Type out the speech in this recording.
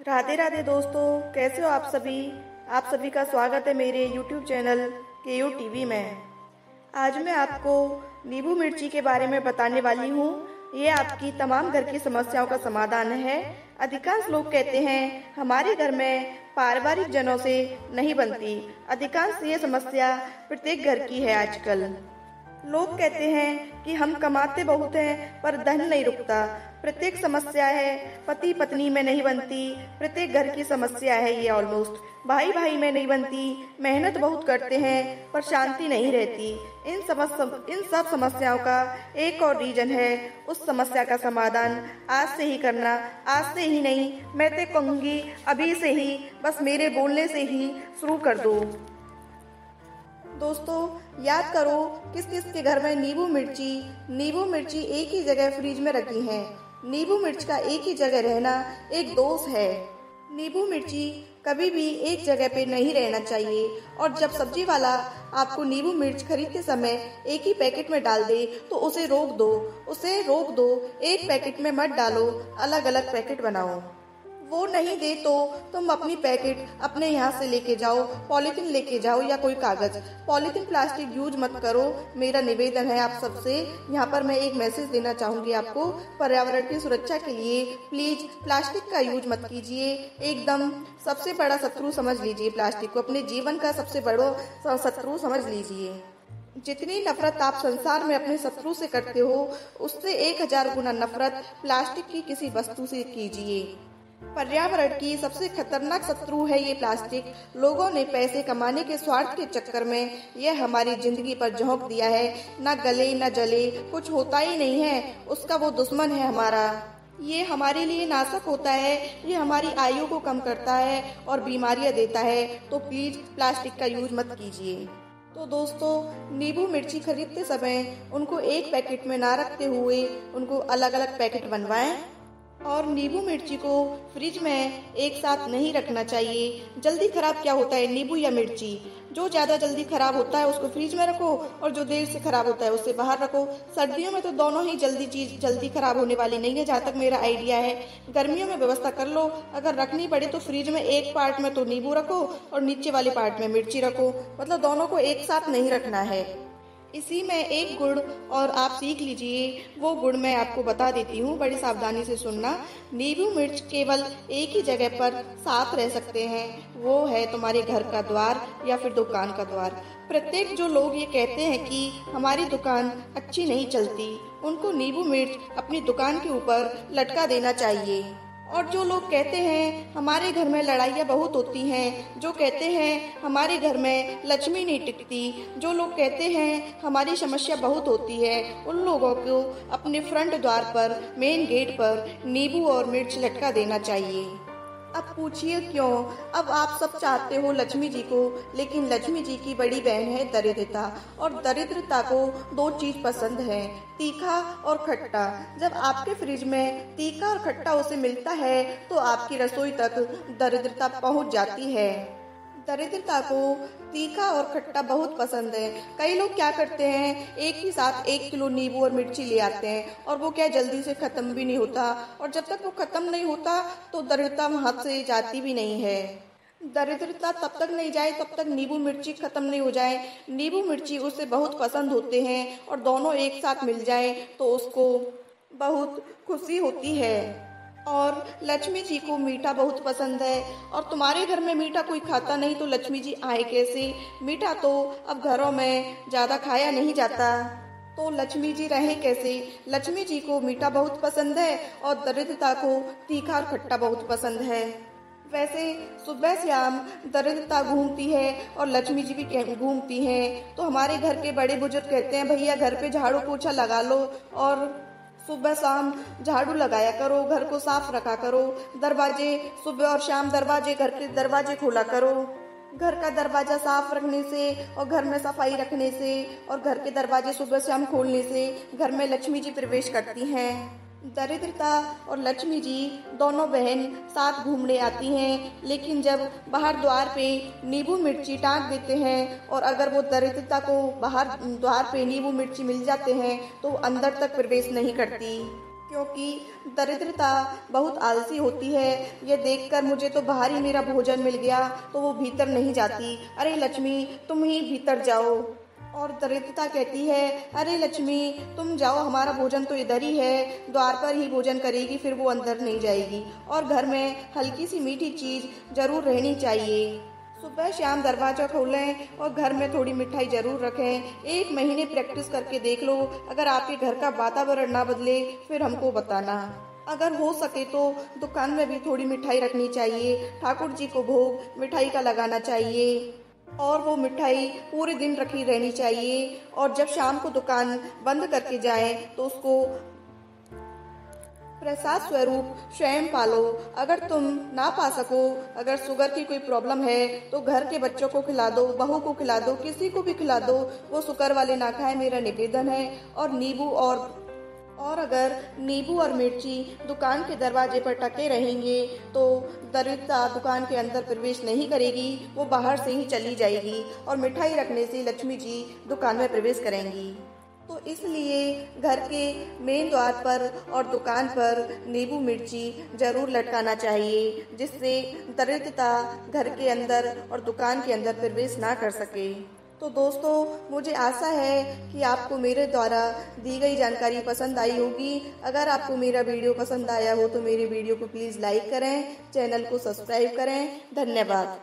राधे राधे दोस्तों, कैसे हो आप सभी। आप सभी का स्वागत है मेरे YouTube चैनल केयू टीवी में। आज मैं आपको नींबू मिर्ची के बारे में बताने वाली हूँ। ये आपकी तमाम घर की समस्याओं का समाधान है। अधिकांश लोग कहते हैं हमारे घर में पारिवारिक जनों से नहीं बनती। अधिकांश ये समस्या प्रत्येक घर की है आजकल। लोग कहते हैं कि हम कमाते बहुत हैं पर धन नहीं रुकता। प्रत्येक समस्या है, पति पत्नी में नहीं बनती। प्रत्येक घर की समस्या है ये ऑलमोस्ट। भाई भाई में नहीं बनती। मेहनत बहुत करते हैं पर शांति नहीं रहती। इन सब समस्याओं का एक और रीजन है। उस समस्या का समाधान आज से ही करना। आज से ही नहीं, मैं तो कहूँगी अभी से ही, बस मेरे बोलने से ही शुरू कर दो। दोस्तों याद करो, किस किस के घर में नींबू मिर्ची एक ही जगह फ्रिज में रखी है। नींबू मिर्च का एक ही जगह रहना एक दोष है। नींबू मिर्ची कभी भी एक जगह पे नहीं रहना चाहिए। और जब सब्जी वाला आपको नींबू मिर्च खरीदते समय एक ही पैकेट में डाल दे तो उसे रोक दो। एक पैकेट में मत डालो, अलग अलग पैकेट बनाओ। वो नहीं दे तो तुम अपनी पैकेट अपने यहाँ से लेके जाओ, पॉलीथीन लेके जाओ या कोई कागज। पॉलीथीन प्लास्टिक यूज मत करो, मेरा निवेदन है आप सबसे। यहाँ पर मैं एक मैसेज देना चाहूँगी आपको, पर्यावरण की सुरक्षा के लिए प्लीज प्लास्टिक का यूज मत कीजिए। एकदम सबसे बड़ा शत्रु समझ लीजिए प्लास्टिक को, अपने जीवन का सबसे बड़ा शत्रु समझ लीजिए। जितनी नफरत आप संसार में अपने शत्रु से करते हो, उससे 1000 गुना नफरत प्लास्टिक की किसी वस्तु से कीजिए। पर्यावरण की सबसे खतरनाक शत्रु है ये प्लास्टिक। लोगों ने पैसे कमाने के स्वार्थ के चक्कर में यह हमारी जिंदगी पर झोंक दिया है। न गले न जले, कुछ होता ही नहीं है, उसका वो दुश्मन है हमारा। ये हमारे लिए नाशक होता है, ये हमारी आयु को कम करता है और बीमारियां देता है। तो प्लीज प्लास्टिक का यूज मत कीजिए। तो दोस्तों, नींबू मिर्ची खरीदते समय उनको एक पैकेट में ना रखते हुए उनको अलग अलग पैकेट बनवाएं। और नींबू मिर्ची को फ्रिज में एक साथ नहीं रखना चाहिए। जल्दी खराब क्या होता है, नींबू या मिर्ची? जो ज्यादा जल्दी खराब होता है उसको फ्रिज में रखो और जो देर से खराब होता है उसे बाहर रखो। सर्दियों में तो दोनों ही चीज जल्दी खराब होने वाली नहीं है, जहाँ तक मेरा आइडिया है। गर्मियों में व्यवस्था कर लो, अगर रखनी पड़े तो फ्रिज में एक पार्ट में तो नींबू रखो और नीचे वाले पार्ट में मिर्ची रखो। मतलब दोनों को एक साथ नहीं रखना है। इसी में एक गुण और आप सीख लीजिए। वो गुण मैं आपको बता देती हूँ, बड़ी सावधानी से सुनना। नींबू मिर्च केवल एक ही जगह पर साथ रह सकते हैं, वो है तुम्हारे घर का द्वार या फिर दुकान का द्वार। प्रत्येक जो लोग ये कहते हैं कि हमारी दुकान अच्छी नहीं चलती, उनको नींबू मिर्च अपनी दुकान के ऊपर लटका देना चाहिए। और जो लोग कहते हैं हमारे घर में लड़ाइयाँ बहुत होती हैं, जो कहते हैं हमारे घर में लक्ष्मी नहीं टिकती, जो लोग कहते हैं हमारी समस्या बहुत होती है, उन लोगों को अपने फ्रंट द्वार पर, मेन गेट पर नींबू और मिर्च लटका देना चाहिए। अब पूछिए क्यों? अब आप सब चाहते हो लक्ष्मी जी को, लेकिन लक्ष्मी जी की बड़ी बहन है दरिद्रता। और दरिद्रता को 2 चीज पसंद है, तीखा और खट्टा। जब आपके फ्रिज में तीखा और खट्टा उसे मिलता है तो आपकी रसोई तक दरिद्रता पहुंच जाती है। दरिद्रता को तीखा और खट्टा बहुत पसंद है। कई लोग क्या करते हैं, एक ही साथ 1 किलो नींबू और मिर्ची ले आते हैं और वो क्या जल्दी से खत्म भी नहीं होता। और जब तक वो खत्म नहीं होता तो दरिद्रता हाथ से जाती भी नहीं है। दरिद्रता तब तक नहीं जाए तब तक नींबू मिर्ची खत्म नहीं हो जाए। नींबू मिर्ची उसे बहुत पसंद होते हैं और दोनों एक साथ मिल जाए तो उसको बहुत खुशी होती है। और लक्ष्मी जी को मीठा बहुत पसंद है और तुम्हारे घर में मीठा कोई खाता नहीं तो लक्ष्मी जी आए कैसे? मीठा तो अब घरों में ज्यादा खाया नहीं जाता, तो लक्ष्मी जी रहे कैसे? लक्ष्मी जी को मीठा बहुत पसंद है और दरिद्रता को तीखा और खट्टा बहुत पसंद है। वैसे सुबह शाम दरिद्रता घूमती है और लक्ष्मी जी भी घूमती हैं। तो हमारे घर के बड़े बुजुर्ग कहते हैं भैया घर पे झाड़ू पोछा लगा लो और सुबह शाम झाड़ू लगाया करो, घर को साफ रखा करो। दरवाजे सुबह और शाम घर के दरवाजे खोला करो। घर का दरवाजा साफ रखने से और घर में सफाई रखने से और घर के दरवाजे सुबह शाम खोलने से घर में लक्ष्मी जी प्रवेश करती हैं। दरिद्रता और लक्ष्मी जी दोनों बहन साथ घूमने आती हैं, लेकिन जब बाहर द्वार पे नींबू मिर्ची टांग देते हैं और अगर वो दरिद्रता को बाहर द्वार पे नींबू मिर्ची मिल जाते हैं तो अंदर तक प्रवेश नहीं करती। क्योंकि दरिद्रता बहुत आलसी होती है। ये देखकर मुझे तो बाहर ही मेरा भोजन मिल गया तो वो भीतर नहीं जाती। अरे लक्ष्मी, तुम ही भीतर जाओ। और दरिद्रता कहती है, अरे लक्ष्मी तुम जाओ, हमारा भोजन तो इधर ही है, द्वार पर ही भोजन करेगी, फिर वो अंदर नहीं जाएगी। और घर में हल्की सी मीठी चीज जरूर रहनी चाहिए। सुबह शाम दरवाजा खोलें और घर में थोड़ी मिठाई जरूर रखें। 1 महीने प्रैक्टिस करके देख लो। अगर आपके घर का वातावरण ना बदले फिर हमको बताना। अगर हो सके तो दुकान में भी थोड़ी मिठाई रखनी चाहिए। ठाकुर जी को भोग मिठाई का लगाना चाहिए और वो मिठाई पूरे दिन रखी रहनी चाहिए। और जब शाम को दुकान बंद करके जाएं तो उसको प्रसाद स्वरूप स्वयं पालो। अगर तुम ना पा सको, अगर शुगर की कोई प्रॉब्लम है तो घर के बच्चों को खिला दो, बहू को खिला दो, किसी को भी खिला दो, वो शुगर वाले ना खाए, मेरा निवेदन है। और नींबू और अगर नींबू और मिर्ची दुकान के दरवाजे पर टके रहेंगे तो दरिद्रता दुकान के अंदर प्रवेश नहीं करेगी, वो बाहर से ही चली जाएगी। और मिठाई रखने से लक्ष्मी जी दुकान में प्रवेश करेंगी। तो इसलिए घर के मेन द्वार पर और दुकान पर नींबू मिर्ची जरूर लटकाना चाहिए, जिससे दरिद्रता घर के अंदर और दुकान के अंदर प्रवेश ना कर सके। तो दोस्तों, मुझे आशा है कि आपको मेरे द्वारा दी गई जानकारी पसंद आई होगी। अगर आपको मेरा वीडियो पसंद आया हो तो मेरे वीडियो को प्लीज़ लाइक करें, चैनल को सब्सक्राइब करें। धन्यवाद।